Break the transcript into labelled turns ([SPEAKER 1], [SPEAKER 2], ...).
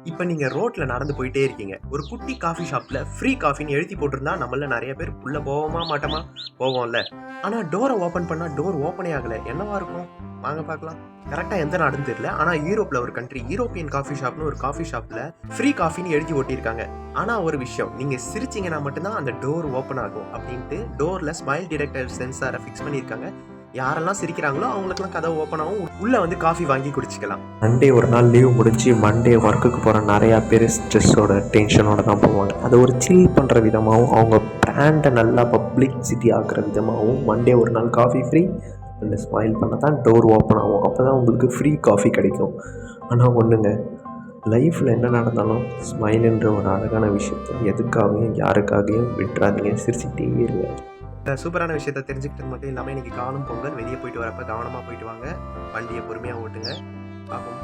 [SPEAKER 1] இப்போ நீங்க ரோட்ல நடந்து போயிட்டே இருக்கீங்க. ஒரு குட்டி காஃபி ஷாப்ல ஃப்ரீ காஃபின்னு எழுதி போட்டிருந்தா நம்மள நெறைய பேர் உள்ள போவோமா மாட்டோமா? போவோம்ல. ஆனா டோர ஓப்பன் பண்ணா டோர் ஓப்பனே ஆகல. என்னவா இருக்கும்? வாங்க பார்க்கலாம். கரெக்ட்டா எந்த நாடுன்னு தெரியல. ஆனா யூரோப்ல ஒரு கண்ட்ரி யூரோப்பியன் காஃபி ஷாப்னு ஒரு காஃபி ஷாப்ல ஃப்ரீ காஃபின்னு எழுதி ஒட்டியிருக்காங்க. ஆனா ஒரு விஷயம், நீங்க சிரிச்சீங்கன்னா மட்டும் தான் அந்த டோர் ஓப்பன் ஆகும் அப்படின்ட்டு டோர்ல ஸ்மைல் டிடெக்டர் சென்சார ஃபிக்ஸ் பண்ணியிருக்காங்க. யாரெல்லாம் சிரிக்கிறாங்களோ அவங்களுக்கெல்லாம் கதவு ஓப்பன் ஆகும். உள்ள வந்து காஃபி வாங்கி குடிச்சுக்கலாம்.
[SPEAKER 2] மண்டே ஒரு நாள் லீவ் முடிஞ்சு மண்டே ஒர்க்குக்கு போகிற நிறையா பேர் ஸ்ட்ரெஸ்ஸோட டென்ஷனோட தான் போவாங்க. அதை ஒரு சில் பண்ணுற விதமாகவும் அவங்க பிராண்டை நல்லா பப்ளிசிட்டி ஆக்குற விதமாகவும் மண்டே ஒரு நாள் காஃபி ஃப்ரீ அந்த ஸ்மைல் பண்ண தான் டோர் ஓப்பன் ஆகும். அப்போ தான் உங்களுக்கு ஃப்ரீ காஃபி கிடைக்கும். ஆனால் ஒன்றுங்க, லைஃப்பில் என்ன நடந்தாலும் ஸ்மைலுன்ற ஒரு அழகான விஷயத்தை எதுக்காகவும் யாருக்காகவும் விட்டுறாதீங்க. சிரிச்சுக்கிட்டே இருங்க.
[SPEAKER 1] இந்த சூப்பரான விஷயத்த தெரிஞ்சுக்கிட்டது மட்டும் இல்லாமல் இன்னைக்கு காணும் பொங்கல் வெளியே போயிட்டு வரப்ப கவனமாக போயிட்டு வாங்க. வண்டியை பொறுமையாக ஓட்டுங்க. பார்ப்போம்.